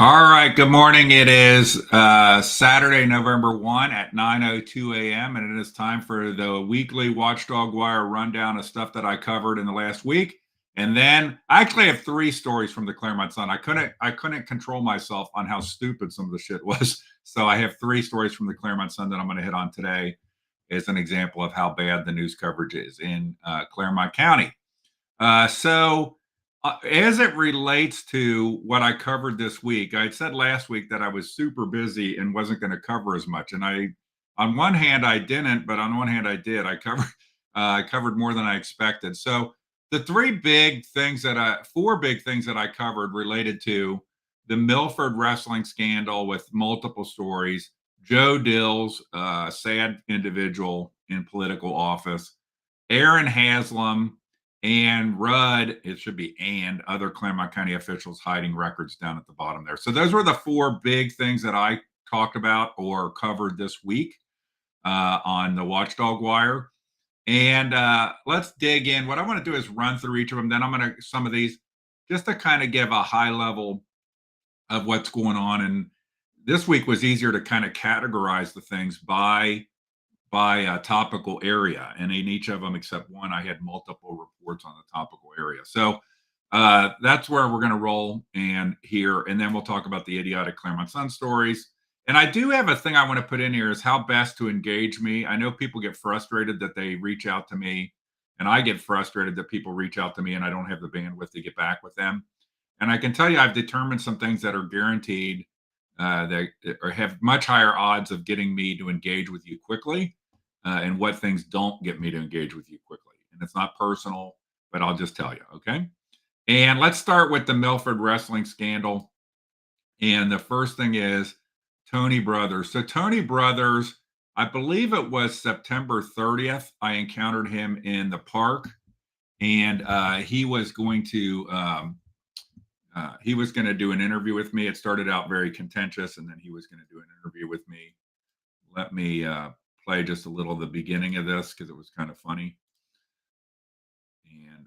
All right, good morning. It is Saturday, November 1 at 9:02 a.m., and it is time for the weekly Watchdog Wire rundown of stuff that I covered in the last week. And then I actually have three stories from the Clermont Sun. I couldn't control myself on how stupid some of the shit was. So I have three stories from the Clermont Sun that I'm going to hit on today as an example of how bad the news coverage is in Clermont County. As it relates to what I covered this week, I had said last week that I was super busy and wasn't going to cover as much. And on one hand, I didn't, but on one hand, I did. I covered more than I expected. So the four big things that I covered related to the Milford wrestling scandal with multiple stories, Joe Dill's sad individual in political office, Aaron Haslam, and Rudd, it should be and other Clermont County officials hiding records down at the bottom there. So those were the four big things that I talked about or covered this week on the Watchdog Wire. And let's dig in. What I want to do is run through each of them. Then I'm going to some of these just to kind of give a high level of what's going on. And this week was easier to kind of categorize the things by a topical area, and in each of them except one I had multiple reports on the topical area. So that's where we're going to roll and then we'll talk about the idiotic Clermont Sun stories. And I do have a thing I want to put in here is how best to engage me. I know people get frustrated that they reach out to me, and I get frustrated that people reach out to me and I don't have the bandwidth to get back with them. And I can tell you I've determined some things that are guaranteed that have much higher odds of getting me to engage with you quickly. And what things don't get me to engage with you quickly. And it's not personal, but I'll just tell you, okay? And let's start with the Milford wrestling scandal. And the first thing is Tony Brothers. So Tony Brothers, I believe it was September 30th, I encountered him in the park. And he was going to do an interview with me. It started out very contentious, and then he was going to do an interview with me. Let me play just a little of the beginning of this because it was kind of funny. And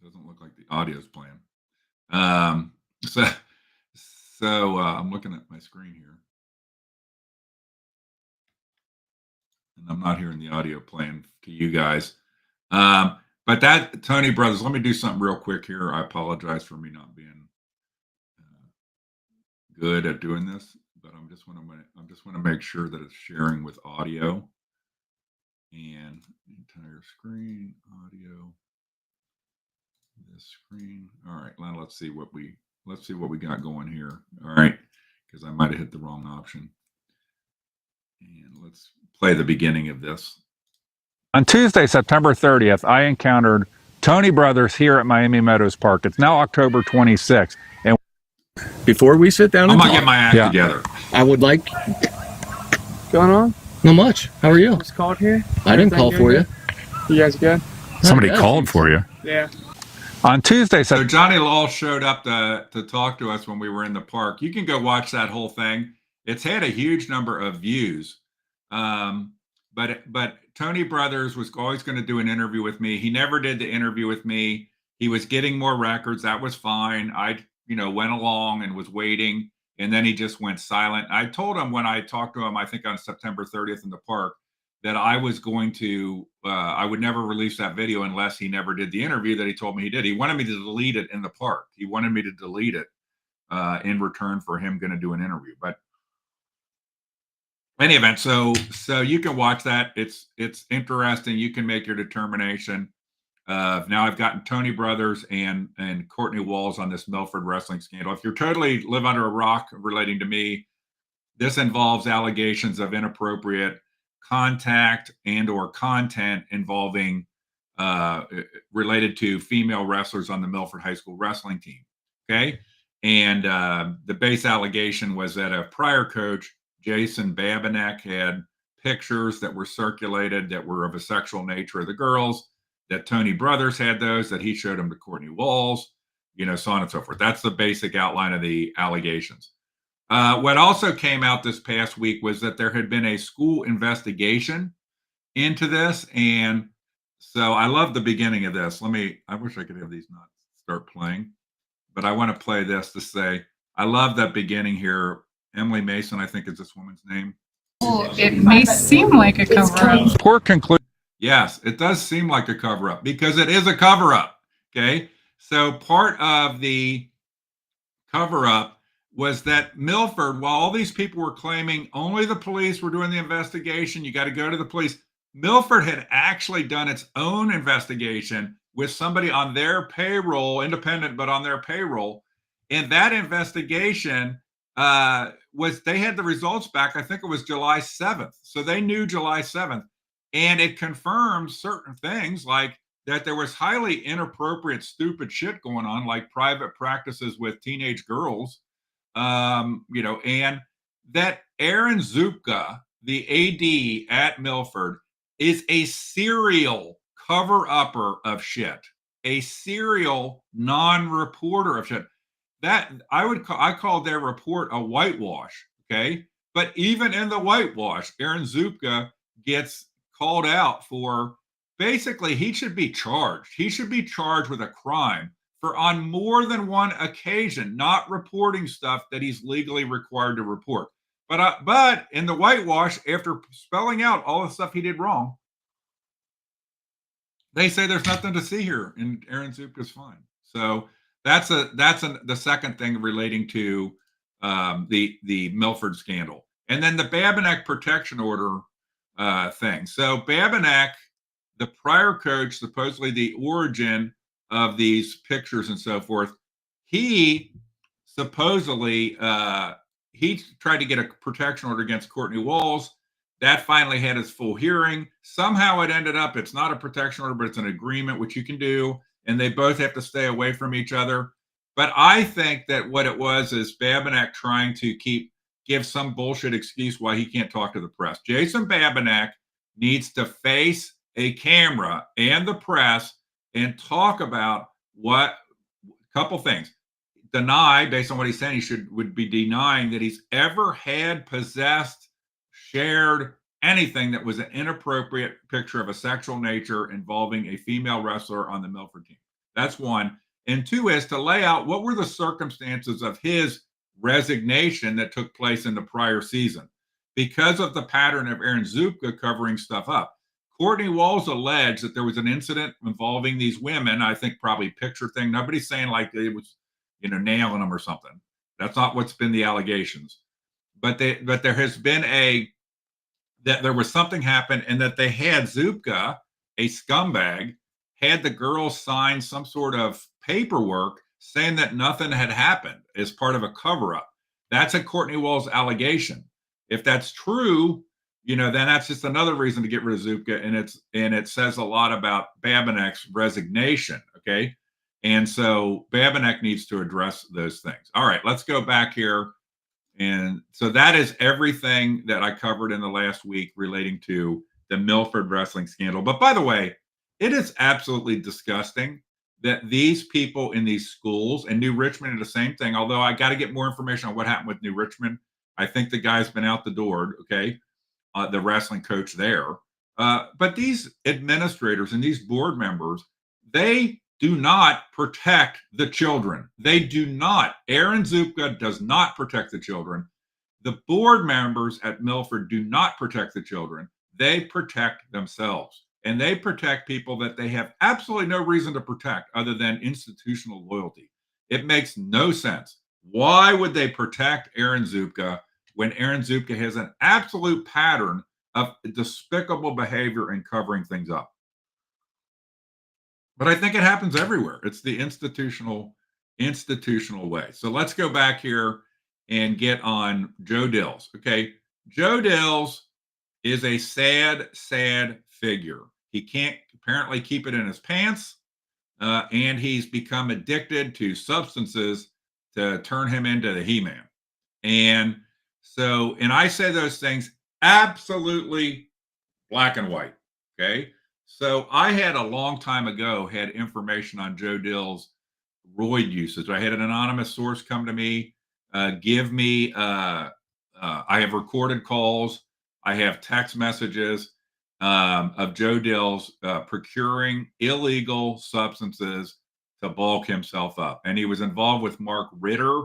doesn't look like the audio's playing. So I'm looking at my screen here, and I'm not hearing the audio playing to you guys. But that Tony Brothers, let me do something real quick here. I apologize for me not being good at doing this, but I just want to make sure that it's sharing with audio and entire screen audio. This screen. All right, now let's see what we got going here. All right, because I might have hit the wrong option. And let's play the beginning of this. On Tuesday, September 30th, I encountered Tony Brothers here at Miami Meadows Park. It's now October 26th. And before we sit down, I'm going to get my act together. I would like. Going on? Not much. How are you? Just called here. I didn't call for you. You guys good? Somebody called for you. Yeah. On Tuesday, so Johnny Law showed up to talk to us when we were in the park. You can go watch that whole thing. It's had a huge number of views. But Tony Brothers was always going to do an interview with me. He never did the interview with me. He was getting more records. That was fine. I, went along and was waiting, and then he just went silent. I told him when I talked to him, I think on September 30th in the park, that I was going to, I would never release that video unless he never did the interview that he told me he did. He wanted me to delete it in the park. He wanted me to delete it in return for him going to do an interview. But any event, so you can watch that. It's interesting. You can make your determination. Now I've gotten Tony Brothers and Courtney Walls on this Milford wrestling scandal. If you're totally live under a rock relating to me, this involves allegations of inappropriate contact and or content involving related to female wrestlers on the Milford High School wrestling team. Okay, and the base allegation was that a prior coach, Jason Babinek, had pictures that were circulated that were of a sexual nature of the girls, that Tony Brothers had those, that he showed them to Courtney Walls, so on and so forth. That's the basic outline of the allegations. What also came out this past week was that there had been a school investigation into this, and So I love the beginning of this. I wish I could have these not start playing, but I want to play this to say, I love that beginning here. Emily Mason, I think is this woman's name. Well, it may seem like a cover up. Poor conclusion. Yes, it does seem like a cover up because it is a cover up. Okay. So part of the cover up was that Milford, while all these people were claiming only the police were doing the investigation, you got to go to the police, Milford had actually done its own investigation with somebody on their payroll, independent, but on their payroll. And that investigation they had the results back, I think it was July 7th. So they knew July 7th. And it confirmed certain things like that there was highly inappropriate, stupid shit going on, like private practices with teenage girls, and that Aaron Zupka, the AD at Milford, is a serial cover-upper of shit, a serial non-reporter of shit. That I call their report a whitewash, okay? But even in the whitewash, Aaron Zupka gets called out for basically he should be charged. He should be charged with a crime for on more than one occasion not reporting stuff that he's legally required to report. But in the whitewash, after spelling out all the stuff he did wrong, they say there's nothing to see here, and Aaron Zupka's fine. So that's the second thing relating to the Milford scandal, and then the Babinek protection order thing. So Babinek, the prior coach, supposedly the origin of these pictures and so forth, he supposedly he tried to get a protection order against Courtney Walls. That finally had its full hearing. Somehow it ended up, it's not a protection order, but it's an agreement, which you can do, and they both have to stay away from each other. But I think that what it was is Babinek trying to give some bullshit excuse why he can't talk to the press. Jason Babinek needs to face a camera and the press and talk about couple things. Deny, based on what he's saying, would be denying that he's ever had, possessed, shared anything that was an inappropriate picture of a sexual nature involving a female wrestler on the Milford team. That's one. And two is to lay out what were the circumstances of his resignation that took place in the prior season because of the pattern of Aaron Zupka covering stuff up. Courtney Walls alleged that there was an incident involving these women, I think probably picture thing. Nobody's saying like it was, nailing them or something. That's not what's been the allegations. But there has been that there was something happen and that they had Zupka, a scumbag, had the girls sign some sort of paperwork saying that nothing had happened as part of a cover-up. That's a Courtney Walls allegation. If that's true, then that's just another reason to get rid of Zupka, and it says a lot about Babinek's resignation. Okay, and so Babinek needs to address those things. All right, let's go back here, and so that is everything that I covered in the last week relating to the Milford wrestling scandal. But by the way, it is absolutely disgusting that these people in these schools, and New Richmond did the same thing. Although I got to get more information on what happened with New Richmond. I think the guy's been out the door. Okay. The wrestling coach there. But these administrators and these board members, they do not protect the children. They do not. Aaron Zupka does not protect the children. The board members at Milford do not protect the children. They protect themselves. And they protect people that they have absolutely no reason to protect other than institutional loyalty. It makes no sense. Why would they protect Aaron Zupka when Aaron Zupka has an absolute pattern of despicable behavior and covering things up? But I think it happens everywhere. It's the institutional way. So let's go back here and get on Joe Dills. Okay. Joe Dills is a sad figure. He can't apparently keep it in his pants. And he's become addicted to substances to turn him into the He-Man. And I say those things absolutely black and white. Okay. So I had a long time ago had information on Joe Dill's roid usage. I had an anonymous source come to me, give me, I have recorded calls. I have text messages. of Joe Dill's procuring illegal substances to bulk himself up. And he was involved with Mark Ritter,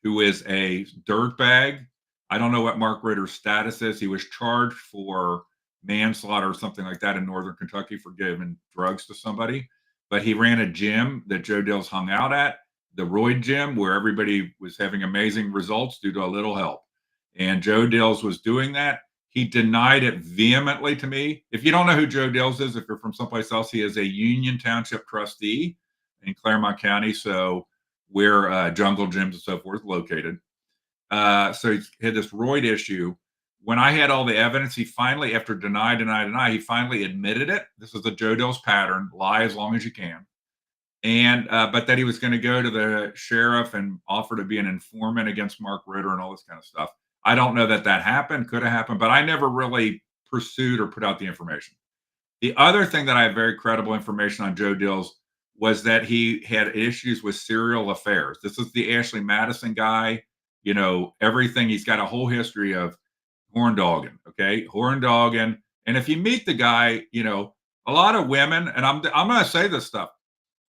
who is a dirtbag. I don't know what Mark Ritter's status is. He was charged for manslaughter or something like that in Northern Kentucky for giving drugs to somebody. But he ran a gym that Joe Dill's hung out at, the Royd Gym, where everybody was having amazing results due to a little help. And Joe Dill's was doing that. He denied it vehemently to me. If you don't know who Joe Dill's is, if you're from someplace else, he is a Union Township trustee in Clermont County, so where jungle gyms and so forth located. So he had this Royd issue. When I had all the evidence, he finally, after deny, he finally admitted it. This is the Joe Dill's pattern: lie as long as you can. And but that he was going to go to the sheriff and offer to be an informant against Mark Ritter and all this kind of stuff. I don't know that that happened, could have happened, but I never really pursued or put out the information. The other thing that I have very credible information on Joe Dill's was that he had issues with serial affairs. This is the Ashley Madison guy, you know, everything. He's got a whole history of horn dogging, okay? Horn dogging. And if you meet the guy, you know, a lot of women, and I'm going to say this stuff,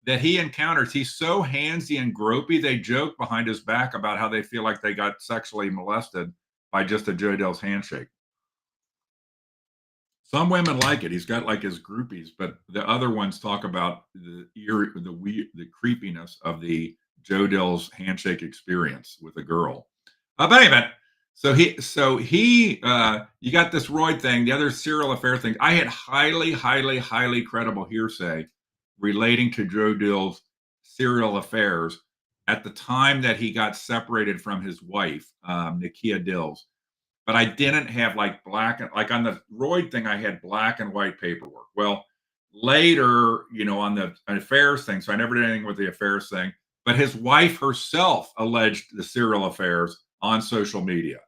that he encounters, he's so handsy and gropey, they joke behind his back about how they feel like they got sexually molested by just a Joe Dill's handshake. Some women like it. He's got like his groupies, but the other ones talk about the creepiness of the Joe Dill's handshake experience with a girl. But anyway, so he, you got this Royd thing, the other serial affair thing. I had highly credible hearsay relating to Joe Dill's serial affairs at the time that he got separated from his wife, Nakia Dills. But I didn't have like like on the Royd thing, I had black and white paperwork. Well, later, you know, on the affairs thing, so I never did anything with the affairs thing, but his wife herself alleged the serial affairs on social media.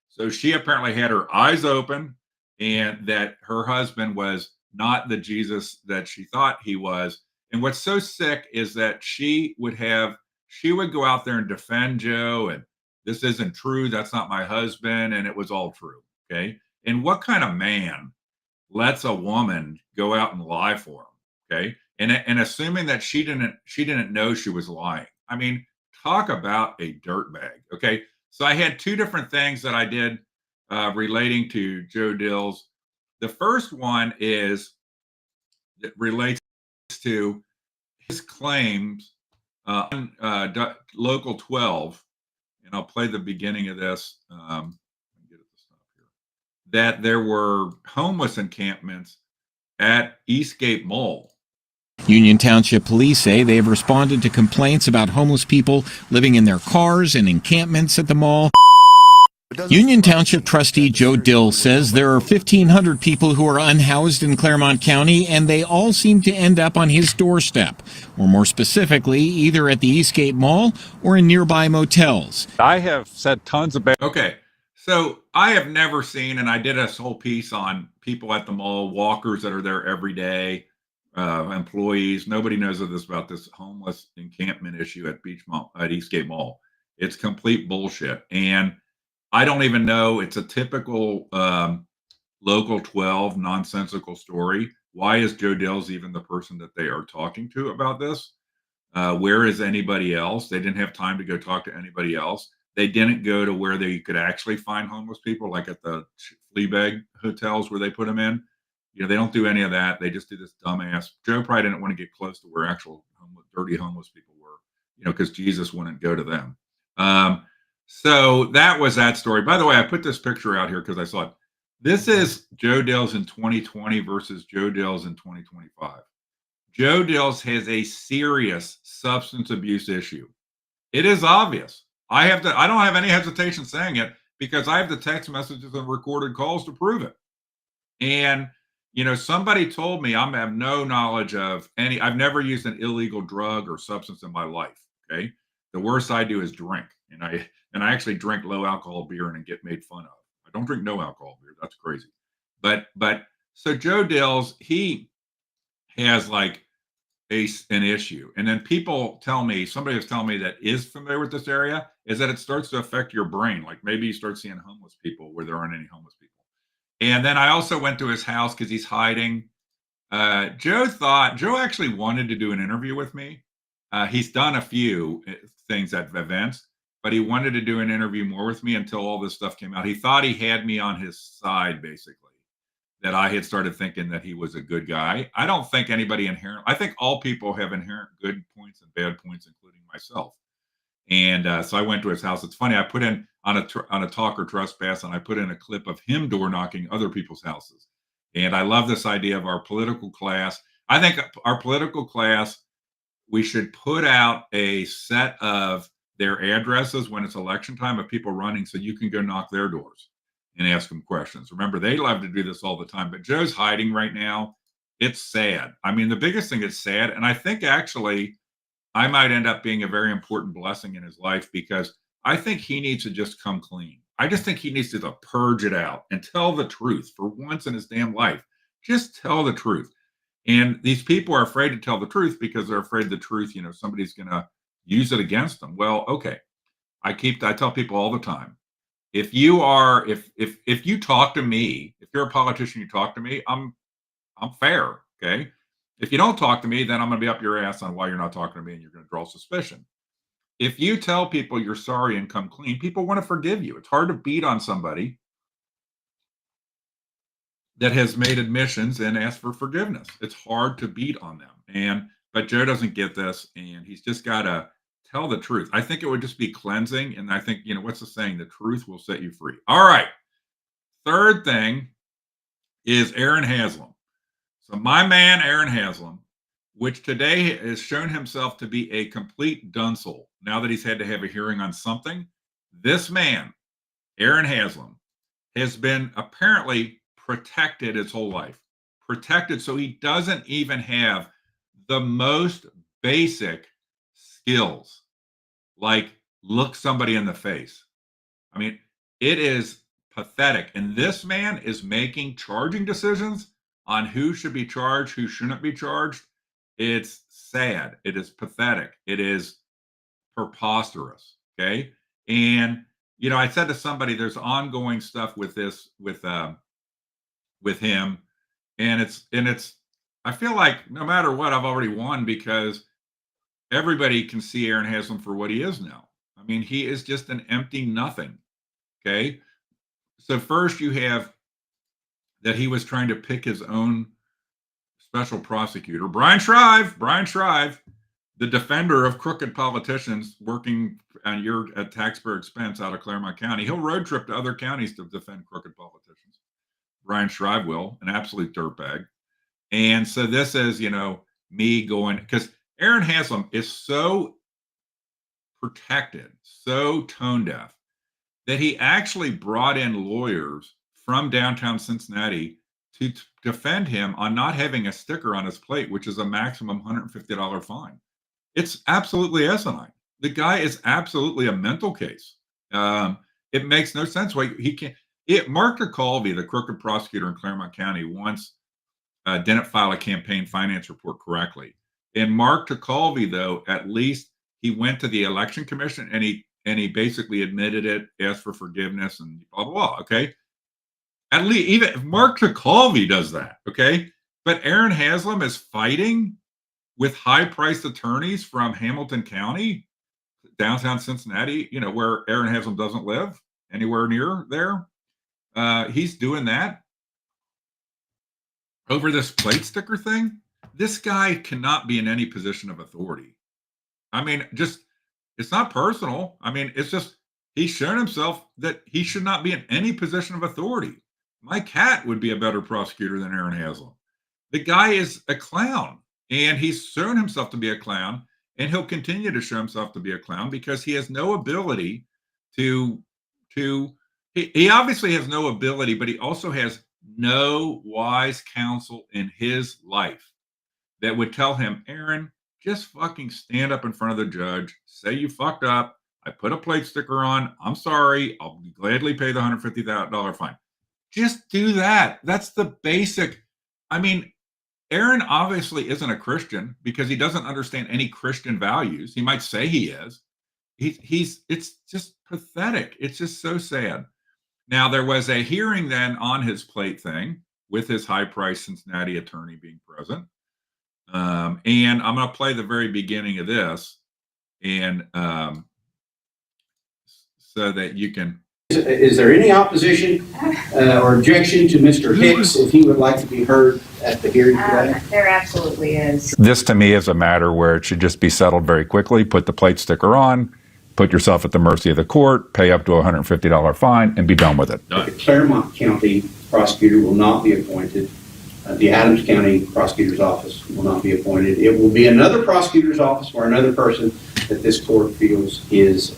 So she apparently had her eyes open and that her husband was not the Jesus that she thought he was. And what's so sick is that she would go out there and defend Joe, and this isn't true, that's not my husband, and it was all true. Okay. And what kind of man lets a woman go out and lie for him? Okay. And assuming that she didn't know she was lying. I mean, talk about a dirtbag. Okay. So I had two different things that I did relating to Joe Dill's. The first one is that relates to his claims on Local 12, and I'll play the beginning of this. Get it to stop here. That there were homeless encampments at Eastgate Mall. Union Township Police say they have responded to complaints about homeless people living in their cars and encampments at the mall. Union Township trustee Joe Dill says there are 1,500 people who are unhoused in Clermont County, and they all seem to end up on his doorstep, or more specifically, either at the Eastgate Mall or in nearby motels. I have said tons about. Okay, so I have never seen, and I did a whole piece on people at the mall, walkers that are there every day, employees. Nobody knows about this homeless encampment issue at Eastgate Mall. It's complete bullshit, and I don't even know. It's a typical Local 12 nonsensical story. Why is Joe Dill's even the person that they are talking to about this? Where is anybody else? They didn't have time to go talk to anybody else. They didn't go to where they could actually find homeless people, like at the flea bag hotels where they put them in. You know, they don't do any of that. They just do this dumbass. Joe probably didn't want to get close to where actual dirty homeless people were, you know, because Jesus wouldn't go to them. So that was that story. By the way, I put this picture out here because I saw it. This is Joe Dill's in 2020 versus Joe Dill's in 2025. Joe Dill's has a serious substance abuse issue. It is obvious. I don't have any hesitation saying it because I have the text messages and recorded calls to prove it. And, you know, somebody told me I have no knowledge of I've never used an illegal drug or substance in my life. Okay. The worst I do is drink. And I actually drink low alcohol beer and get made fun of. I don't drink no alcohol beer. That's crazy. But so Joe Dill's, he has like an issue. And then somebody was telling me that is familiar with this area, is that it starts to affect your brain. Like maybe you start seeing homeless people where there aren't any homeless people. And then I also went to his house because he's hiding. Joe actually wanted to do an interview with me. He's done a few things at events, but he wanted to do an interview more with me until all this stuff came out. He thought he had me on his side, basically, that I had started thinking that he was a good guy. I don't think anybody I think all people have inherent good points and bad points, including myself. And so I went to his house. It's funny. I put in on a talk or trespass, and I put in a clip of him door knocking other people's houses. And I love this idea of our political class. I think our political class, we should put out a set of their addresses when it's election time of people running, so you can go knock their doors and ask them questions. Remember, they love to do this all the time. But Joe's hiding right now. It's sad. I mean, the biggest thing is sad, and I think actually I might end up being a very important blessing in his life, because I think he needs to just come clean. I just think he needs to purge it out and tell the truth for once in his damn life. Just tell the truth. And these people are afraid to tell the truth because they're afraid the truth, somebody's going to use it against them. Well, okay. I tell people all the time, if you talk to me, if you're a politician, you talk to me, I'm fair. Okay. If you don't talk to me, then I'm going to be up your ass on why you're not talking to me, and you're going to draw suspicion. If you tell people you're sorry and come clean, people want to forgive you. It's hard to beat on somebody that has made admissions and asked for forgiveness. It's hard to beat on them. But Joe doesn't get this, and he's just got to tell the truth. I think it would just be cleansing. And I think, what's the saying? The truth will set you free. All right. Third thing is Aaron Haslam. So my man, Aaron Haslam, which today has shown himself to be a complete dunce now that he's had to have a hearing on something. This man, Aaron Haslam, has been apparently protected his whole life. Protected so he doesn't even have the most basic skills, like look somebody in the face. I mean, it is pathetic. And this man is making charging decisions on who should be charged, who shouldn't be charged. It's sad. It is pathetic. It is preposterous. Okay. And, I said to somebody, there's ongoing stuff with this, with him. And it's, I feel like no matter what, I've already won, because everybody can see Aaron Haslam for what he is now. I mean, he is just an empty nothing. Okay. So first you have that he was trying to pick his own special prosecutor, Brian Shrive, the defender of crooked politicians working on your taxpayer expense out of Clermont County. He'll road trip to other counties to defend crooked politicians. Brian Shrive will, an absolute dirtbag. And so this is, me going, because Aaron Haslam is so protected, so tone deaf, that he actually brought in lawyers from downtown Cincinnati to defend him on not having a sticker on his plate, which is a maximum $150 fine. It's absolutely asinine. The guy is absolutely a mental case. It makes no sense why he can't. Mark DeCalvi, the crooked prosecutor in Clermont County, once didn't file a campaign finance report correctly. And Mark DeCalvi, though, at least he went to the election commission and he basically admitted it, asked for forgiveness, and blah, blah, blah. Okay. At least even if Mark DeCalvi does that. Okay. But Aaron Haslam is fighting with high-priced attorneys from Hamilton County, downtown Cincinnati, where Aaron Haslam doesn't live anywhere near there. He's doing that over this plate sticker thing. This guy cannot be in any position of authority. I mean, it's not personal. I mean, it's just he's shown himself that he should not be in any position of authority. My cat would be a better prosecutor than Aaron Haslam. The guy is a clown, and he's shown himself to be a clown, and he'll continue to show himself to be a clown because he has no ability he obviously has no ability, but he also has no wise counsel in his life that would tell him, Aaron, just fucking stand up in front of the judge, say you fucked up, I put a plate sticker on, I'm sorry, I'll gladly pay the $150,000 fine. Just do that. That's the basic. I mean, Aaron obviously isn't a Christian because he doesn't understand any Christian values. He might say he is. It's just pathetic. It's just so sad. Now, there was a hearing then on his plate thing with his high-priced Cincinnati attorney being present. And I'm going to play the very beginning of this, and so that you can. Is there any opposition or objection to Mr. Hicks if he would like to be heard at the hearing today? There absolutely is. This to me is a matter where it should just be settled very quickly. Put the plate sticker on, put yourself at the mercy of the court, pay up to a $150 fine, and be done with it. The Clermont County prosecutor will not be appointed. The Adams County prosecutor's office will not be appointed. It will be another prosecutor's office or another person that this court feels is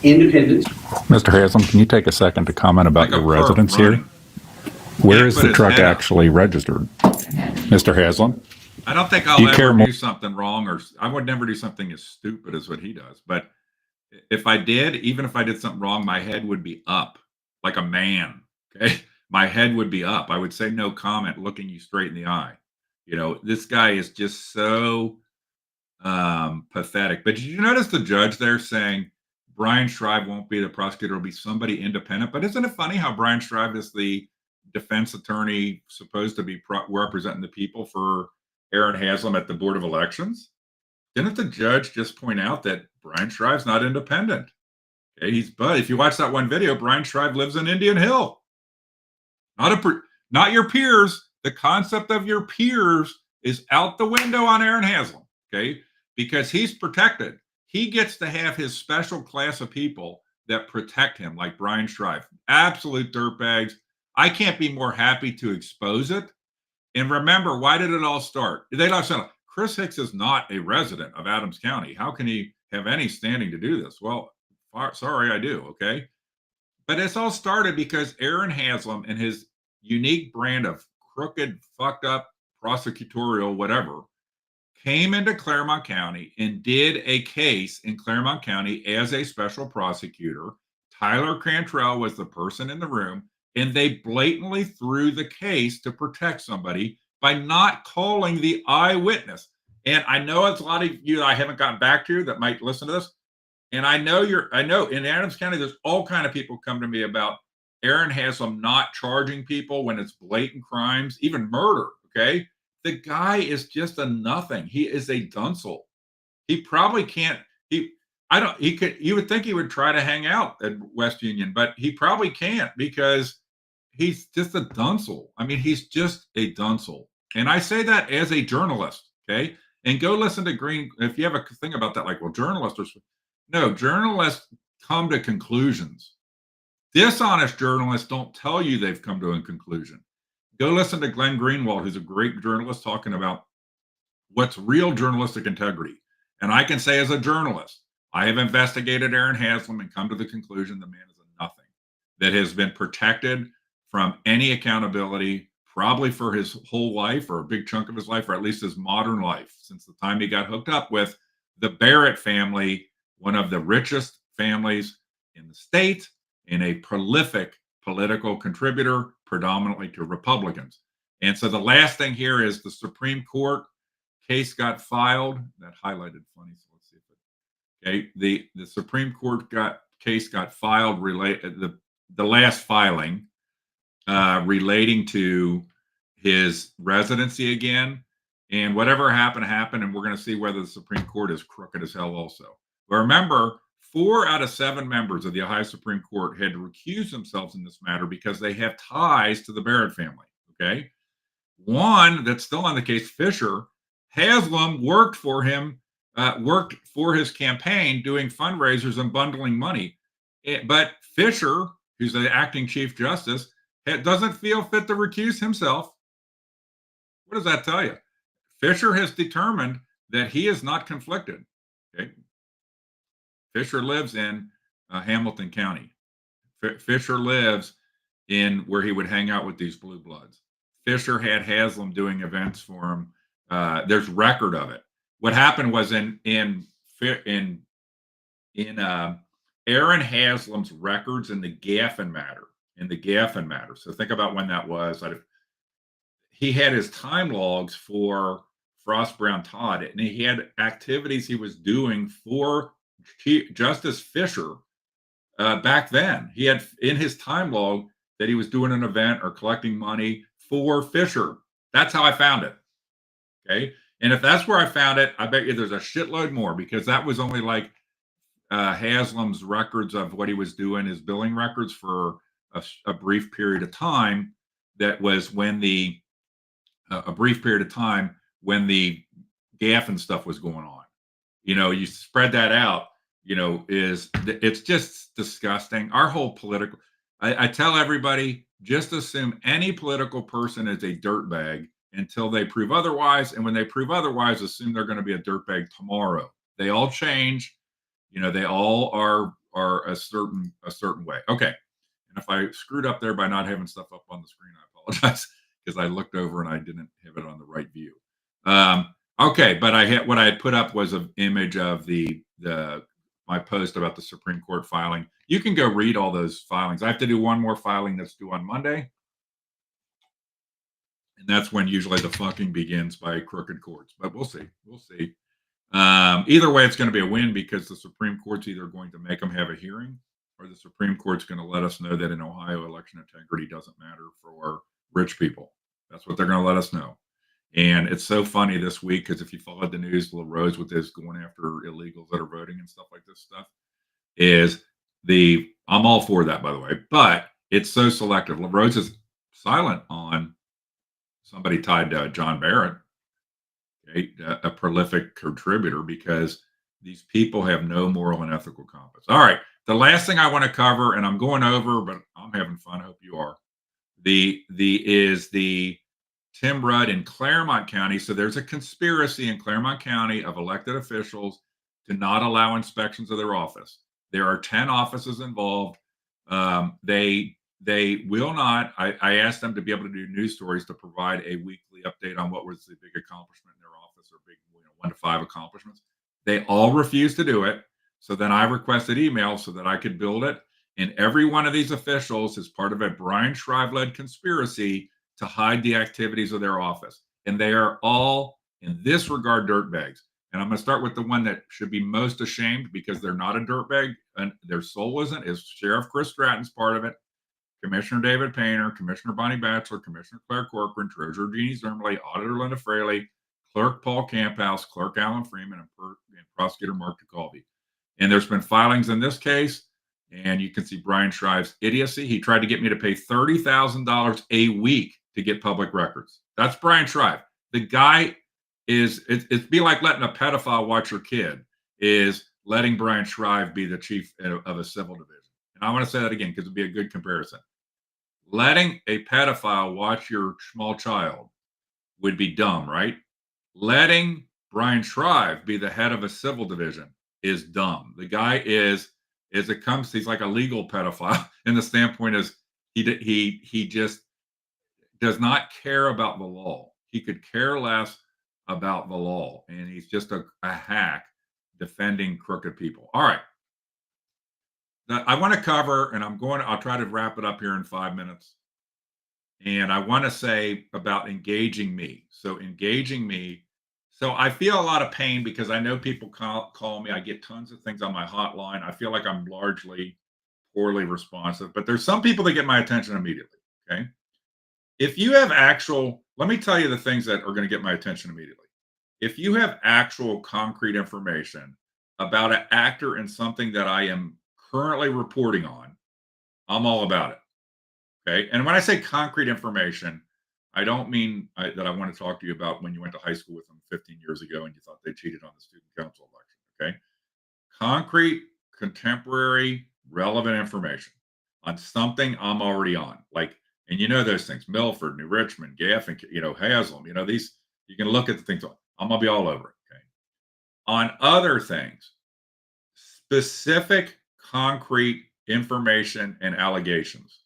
independent. Mr. Haslam, can you take a second to comment about Like a your residence here? running. Where Can't is put the his truck head up. actually registered? Mr. Haslam? I don't think I'll Do you care ever more- do something wrong, or I would never do something as stupid as what he does. But if I did, even if I did something wrong, my head would be up like a man. Okay. My head would be up. I would say no comment, looking you straight in the eye. You know, this guy is just so pathetic. But did you notice the judge there saying Brian Shrive won't be the prosecutor, it'll be somebody independent? But isn't it funny how Brian Shrive is the defense attorney supposed to be representing the people for Aaron Haslam at the Board of Elections? Didn't the judge just point out that Brian Shrive's not independent? Okay, but if you watch that one video, Brian Shrive lives in Indian Hill. Not your peers. The concept of your peers is out the window on Aaron Haslam, okay? Because he's protected. He gets to have his special class of people that protect him, like Brian Shrive. Absolute dirtbags. I can't be more happy to expose it. And remember, why did it all start? They don't say, Chris Hicks is not a resident of Adams County. How can he have any standing to do this? Well, sorry, I do, okay? But it's all started because Aaron Haslam and his unique brand of crooked, fucked up, prosecutorial, whatever, came into Clermont County and did a case in Clermont County as a special prosecutor. Tyler Cantrell was the person in the room, and they blatantly threw the case to protect somebody by not calling the eyewitness. And I know it's a lot of you that I haven't gotten back to that might listen to this. And I know in Adams County, there's all kind of people come to me about Aaron Haslam not charging people when it's blatant crimes, even murder. Okay. The guy is just a nothing. He is a dunce. He probably can't, you would think he would try to hang out at West Union, but he probably can't because he's just a dunce. I mean, he's just a dunce. And I say that as a journalist. Okay. And go listen to Green. If you have a thing about that, like, well, journalists come to conclusions. Dishonest journalists don't tell you they've come to a conclusion. Go listen to Glenn Greenwald, who's a great journalist, talking about what's real journalistic integrity. And I can say as a journalist, I have investigated Aaron Haslam and come to the conclusion the man is a nothing that has been protected from any accountability, probably for his whole life or a big chunk of his life, or at least his modern life, since the time he got hooked up with the Barrett family, one of the richest families in the state, and a prolific political contributor, predominantly to Republicans. And so the last thing here is the Supreme Court case got filed. That highlighted funny, so let's see if it, okay. The Supreme Court case got filed, the last filing relating to his residency again. And whatever happened, and we're going to see whether the Supreme Court is crooked as hell also. But remember, 4 out of 7 members of the Ohio Supreme Court had to recuse themselves in this matter because they have ties to the Barrett family, okay? One that's still on the case, Fisher, Haslam worked for him, worked for his campaign doing fundraisers and bundling money. But Fisher, who's the acting Chief Justice, doesn't feel fit to recuse himself. What does that tell you? Fisher has determined that he is not conflicted, okay? Fisher lives in Hamilton County. Fisher lives in where he would hang out with these blue bloods. Fisher had Haslam doing events for him. There's record of it. What happened was in Aaron Haslam's records in the Gaffin matter. So think about when that was. He had his time logs for Frost Brown Todd, and he had activities he was doing for Justice Fisher back then. He had in his time log that he was doing an event or collecting money for Fisher. That's how I found it. Okay. And if that's where I found it, I bet you there's a shitload more, because that was only like Haslam's records of what he was doing, his billing records for a brief period of time. That was when a brief period of time when the gaff and stuff was going on. You spread that out, it's just disgusting. Our whole political, I tell everybody, just assume any political person is a dirtbag until they prove otherwise. And when they prove otherwise, assume they're going to be a dirtbag tomorrow. They all change. They all are a certain way. Okay. And if I screwed up there by not having stuff up on the screen, I apologize, because I looked over and I didn't have it on the right view. Okay, but what I had put up was an image of my post about the Supreme Court filing. You can go read all those filings. I have to do one more filing that's due on Monday. And that's when usually the fucking begins by crooked courts. But we'll see. We'll see. Either way, it's going to be a win, because the Supreme Court's either going to make them have a hearing, or the Supreme Court's going to let us know that in Ohio, election integrity doesn't matter for rich people. That's what they're going to let us know. And it's so funny this week, because if you followed the news, LaRose with this going after illegals that are voting and stuff like this stuff, I'm all for that, by the way, but it's so selective. LaRose is silent on somebody tied to John Barrett, a prolific contributor, because these people have no moral and ethical compass. All right. The last thing I want to cover, and I'm going over, but I'm having fun. I hope you are. Is the Tim Rudd in Clermont County. So there's a conspiracy in Clermont County of elected officials to not allow inspections of their office. There are 10 offices involved. They will not. I asked them to be able to do news stories to provide a weekly update on what was the big accomplishment in their office, or big 1 to 5 accomplishments. They all refused to do it. So then I requested emails so that I could build it. And every one of these officials is part of a Brian Shrive-led conspiracy to hide the activities of their office. And they are all, in this regard, dirtbags. And I'm going to start with the one that should be most ashamed, because they're not a dirtbag and their soul isn't, is Sheriff Chris Stratton's part of it, Commissioner David Painter, Commissioner Bonnie Batchelor, Commissioner Claire Corcoran, Treasurer Jeannie Zermley, Auditor Linda Fraley, Clerk Paul Camphouse, Clerk Alan Freeman, and Prosecutor Mark DeCalvi. And there's been filings in this case, and you can see Brian Shrive's idiocy. He tried to get me to pay $30,000 a week to get public records. That's Brian Shrive. The guy it'd be like letting a pedophile watch your kid, is letting Brian Shrive be the chief of a civil division. And I want to say that again, because it'd be a good comparison. Letting a pedophile watch your small child would be dumb, right? Letting Brian Shrive be the head of a civil division is dumb. The guy he's like a legal pedophile, and the standpoint is he just does not care about the law. He could care less about the law, and he's just a hack defending crooked people. All right. Now, I want to cover, and I'll try to wrap it up here in 5 minutes. And I want to say about engaging me. So engaging me. So I feel a lot of pain, because I know people call me. I get tons of things on my hotline. I feel like I'm largely poorly responsive, but there's some people that get my attention immediately. Okay. If you have let me tell you the things that are going to get my attention immediately. If you have actual concrete information about an actor in something that I am currently reporting on, I'm all about it. Okay. And when I say concrete information, I don't mean that I want to talk to you about when you went to high school with them 15 years ago and you thought they cheated on the student council election. Okay. Concrete, contemporary, relevant information on something I'm already on. Like, and you know those things, Milford, New Richmond, Gaff, and Haslam, these, you can look at the things. I'm going to be all over it. Okay. On other things, specific, concrete information and allegations.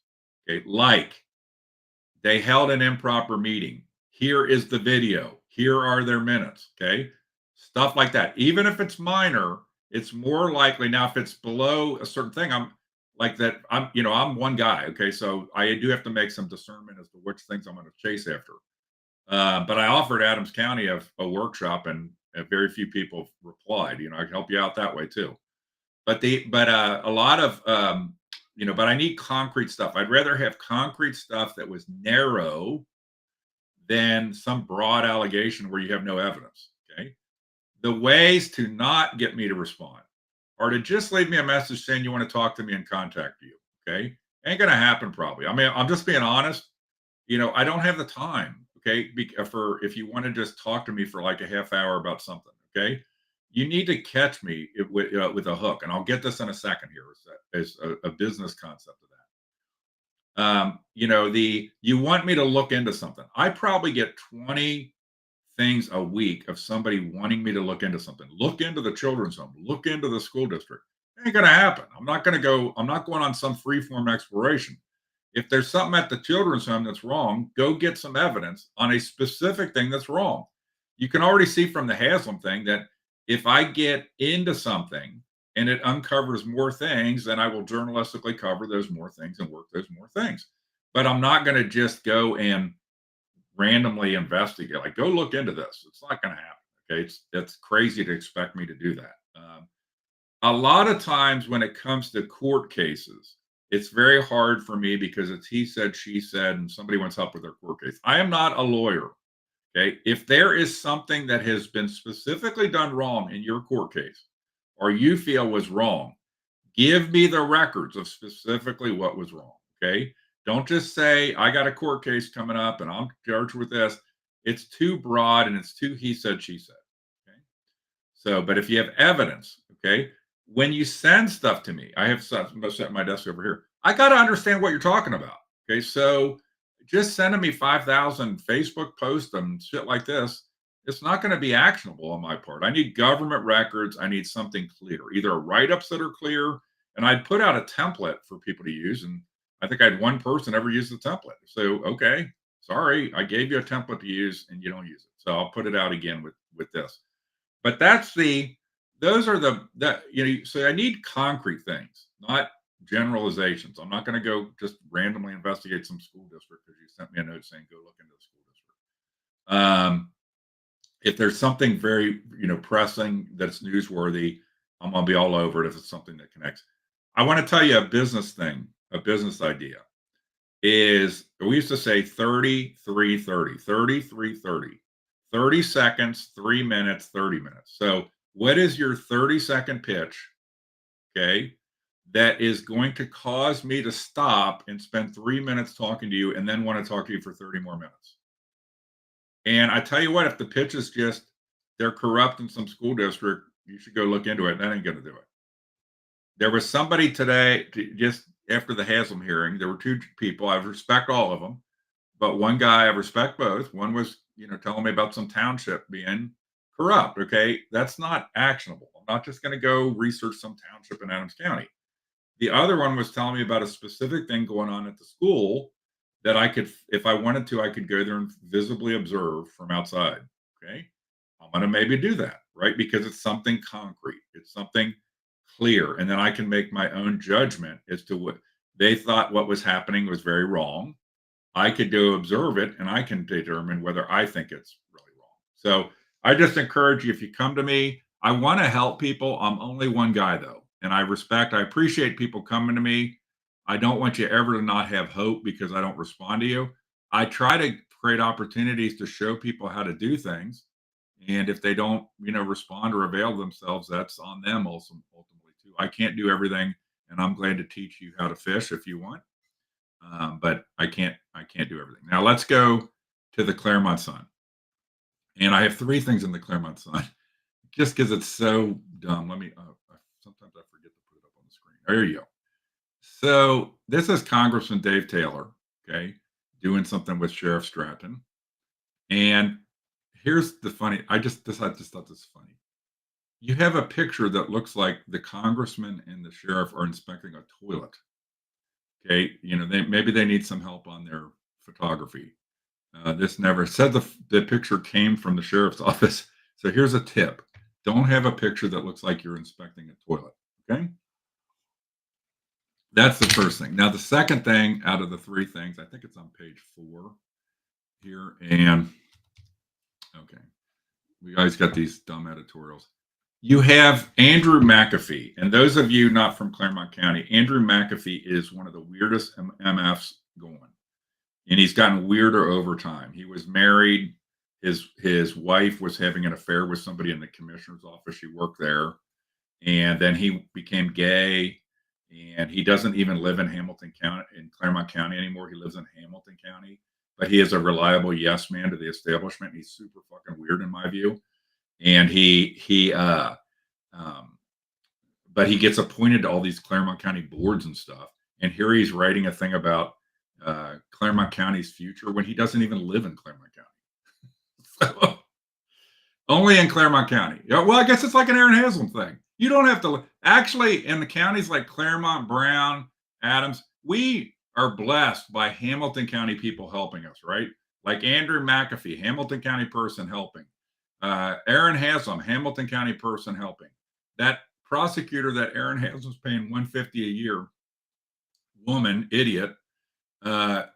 Okay. Like, they held an improper meeting. Here is the video. Here are their minutes. Okay. Stuff like that. Even if it's minor, it's more likely. Now, if it's below a certain thing, I'm like that. I'm one guy. Okay. So I do have to make some discernment as to which things I'm going to chase after. But I offered Adams County a workshop, and very few people replied. I can help you out that way too. but a lot of but I need concrete stuff. I'd rather have concrete stuff that was narrow than some broad allegation where you have no evidence. Okay. The ways to not get me to respond are to just leave me a message saying you want to talk to me and contact you. Okay. Ain't going to happen probably. I mean, I'm just being honest. I don't have the time. Okay. For if you want to just talk to me for like a half hour about something. Okay. You need to catch me with a hook. And I'll get this in a second here as a business concept of that. You want me to look into something. I probably get 20 things a week of somebody wanting me to look into something. Look into the children's home. Look into the school district. It ain't going to happen. I'm not going on some freeform exploration. If there's something at the children's home that's wrong, go get some evidence on a specific thing that's wrong. You can already see from the Haslam thing that if I get into something and it uncovers more things, then I will journalistically cover those more things and work those more things. But I'm not going to just go and randomly investigate, like, go look into this. It's not going to happen. Okay. It's crazy to expect me to do that. A lot of times when it comes to court cases, it's very hard for me because it's he said, she said, and somebody wants help with their court case. I am not a lawyer. Okay. If there is something that has been specifically done wrong in your court case or you feel was wrong, give me the records of specifically what was wrong. Okay. Don't just say, I got a court case coming up and I'm charged with this. It's too broad and it's too he said, she said. Okay. So, but if you have evidence, okay, when you send stuff to me, I have set my desk over here. I got to understand what you're talking about. Okay. So just sending me 5,000 Facebook posts and shit like this, it's not going to be actionable on my part. I need government records. I need something clear, either write-ups that are clear. And I'd put out a template for people to use. And I think I had one person ever use the template. So, okay, sorry, I gave you a template to use and you don't use it. So I'll put it out again with this. But so I need concrete things, not generalizations. I'm not going to go just randomly investigate some school district because you sent me a note saying go look into the school district. If there's something very pressing that's newsworthy, I'm going to be all over it if it's something that connects. I want to tell you a business idea is, we used to say 30, 3, 30, 30, 3, 30, 30 seconds, 3 minutes, 30 minutes. So what is your 30-second pitch? Okay. That is going to cause me to stop and spend 3 minutes talking to you and then want to talk to you for 30 more minutes. And I tell you what, if the pitch is just, they're corrupt in some school district, you should go look into it. That ain't going to do it. There was somebody today, just after the Haslam hearing, there were two people. I respect all of them, but one guy, I respect both. One was, telling me about some township being corrupt. Okay. That's not actionable. I'm not just going to go research some township in Adams County. The other one was telling me about a specific thing going on at the school that I could, if I wanted to, I could go there and visibly observe from outside. Okay. I'm going to maybe do that, right? Because it's something concrete. It's something clear. And then I can make my own judgment as to what they thought what was happening was very wrong. I could go observe it and I can determine whether I think it's really wrong. So I just encourage you, if you come to me, I want to help people. I'm only one guy though. And I appreciate people coming to me. I don't want you ever to not have hope because I don't respond to you. I try to create opportunities to show people how to do things. And if they don't, respond or avail themselves, that's on them ultimately too. I can't do everything, and I'm glad to teach you how to fish if you want. But I can't do everything. Now let's go to the Clermont Sun. And I have 3 things in the Clermont Sun, just because it's so dumb. Sometimes I forget to put it up on the screen. There you go. So this is Congressman Dave Taylor, okay, doing something with Sheriff Stratton. And here's the funny, I just thought this is funny. You have a picture that looks like the congressman and the sheriff are inspecting a toilet. Okay, maybe they need some help on their photography. This never said the picture came from the sheriff's office. So here's a tip. Don't have a picture that looks like you're inspecting a toilet. Okay. That's the first thing. Now, the second thing out of the 3 things, I think it's on page 4 here. And okay, we always got these dumb editorials. You have Andrew McAfee, and those of you not from Clermont County, Andrew McAfee is one of the weirdest MFs going, and he's gotten weirder over time. He was married. His wife was having an affair with somebody in the commissioner's office. She worked there, and then he became gay, and he doesn't even live in Hamilton County, in Clermont County anymore. He lives in Hamilton County, but he is a reliable yes man to the establishment. He's super fucking weird in my view. And but he gets appointed to all these Clermont County boards and stuff. And here he's writing a thing about Clermont County's future when he doesn't even live in Clermont County. So, only in Clermont County. Yeah, well, I guess it's like an Aaron Haslam thing. You don't have to actually in the counties like Clermont, Brown, Adams. We are blessed by Hamilton County people helping us, right? Like Andrew McAfee, Hamilton County person helping. Aaron Haslam, Hamilton County person helping. That prosecutor that Aaron Haslam's paying $150 a year, woman, idiot, from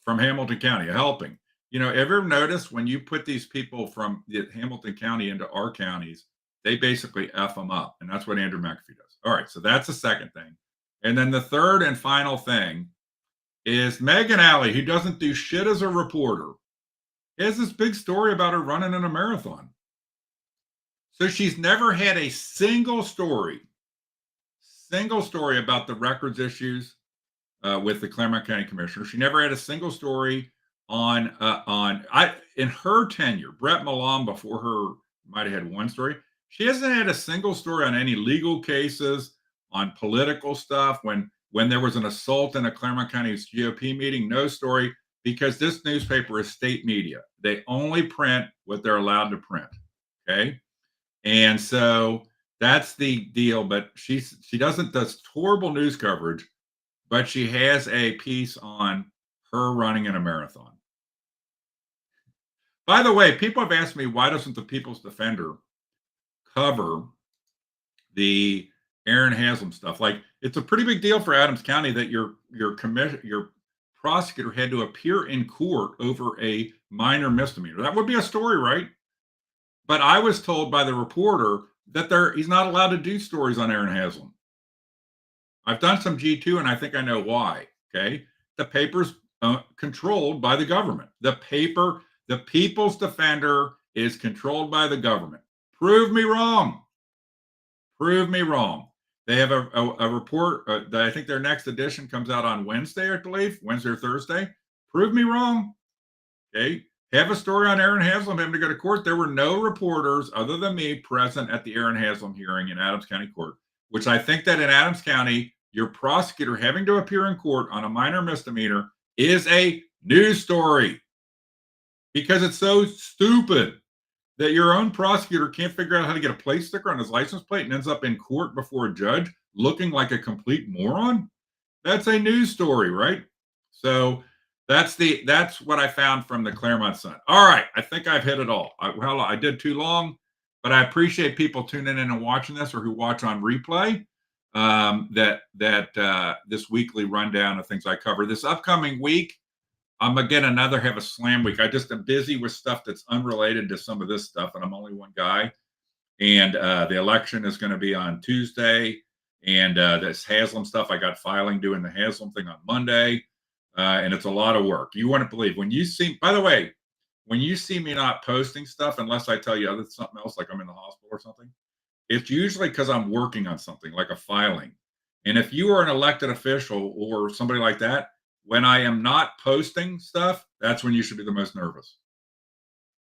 Hamilton County, helping. Ever notice when you put these people from Hamilton County into our counties, they basically F them up. And that's what Andrew McAfee does. All right, so that's the second thing. And then the third and final thing is Megan Alley, who doesn't do shit as a reporter, has this big story about her running in a marathon. So she's never had a single story about the records issues with the Clermont County Commissioner. She never had a single story in her tenure. Brett Milam before her might have had one story. She hasn't had a single story on any legal cases, on political stuff. When there was an assault in a Clermont County GOP meeting, no story. Because this newspaper is state media. They only print what they're allowed to print. Okay. And so that's the deal. But she doesn't does horrible news coverage, but she has a piece on her running in a marathon. By the way, people have asked me, why doesn't the People's Defender cover the Aaron Haslam stuff? Like, it's a pretty big deal for Adams County that your prosecutor had to appear in court over a minor misdemeanor. That would be a story, right? But I was told by the reporter that he's not allowed to do stories on Aaron Haslam. I've done some G2 and I think I know why. Okay. The paper's controlled by the government. The People's Defender is controlled by the government. Prove me wrong. Prove me wrong. They have a report that I think their next edition comes out on Wednesday, I believe, Wednesday or Thursday. Prove me wrong. Okay. Have a story on Aaron Haslam having to go to court. There were no reporters other than me present at the Aaron Haslam hearing in Adams County Court, which I think that in Adams County, your prosecutor having to appear in court on a minor misdemeanor is a news story because it's so stupid that your own prosecutor can't figure out how to get a plate sticker on his license plate and ends up in court before a judge looking like a complete moron. That's a news story, right? So that's what I found from the Clermont Sun. All right, I think I've hit it all. I did too long, but I appreciate people tuning in and watching this, or who watch on replay. This weekly rundown of things I cover. This upcoming week, I'm again have a slam week. I just am busy with stuff that's unrelated to some of this stuff, and I'm only one guy. And the election is going to be on Tuesday, and this Haslam stuff, I got filing doing the Haslam thing on Monday, and it's a lot of work. You wouldn't believe when you see. By the way, when you see me not posting stuff, unless I tell you something else, like I'm in the hospital or something, it's usually because I'm working on something like a filing. And if you are an elected official or somebody like that, when I am not posting stuff, that's when you should be the most nervous,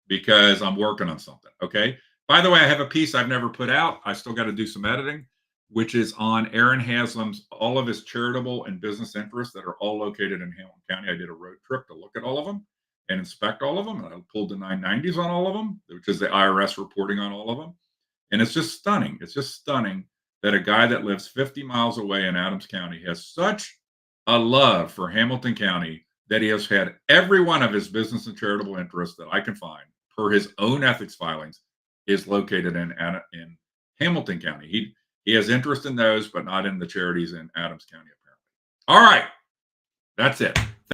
because I'm working on something. Okay. By the way, I have a piece I've never put out. I still got to do some editing, which is on Aaron Haslam's, all of his charitable and business interests that are all located in Hamilton County. I did a road trip to look at all of them and inspect all of them. And I pulled the 990s on all of them, which is the IRS reporting on all of them. And it's just stunning. It's just stunning that a guy that lives 50 miles away in Adams County has such a love for Hamilton County that he has had every one of his business and charitable interests that I can find per his own ethics filings is located in Hamilton County. He has interest in those, but not in the charities in Adams County, apparently. All right. That's it.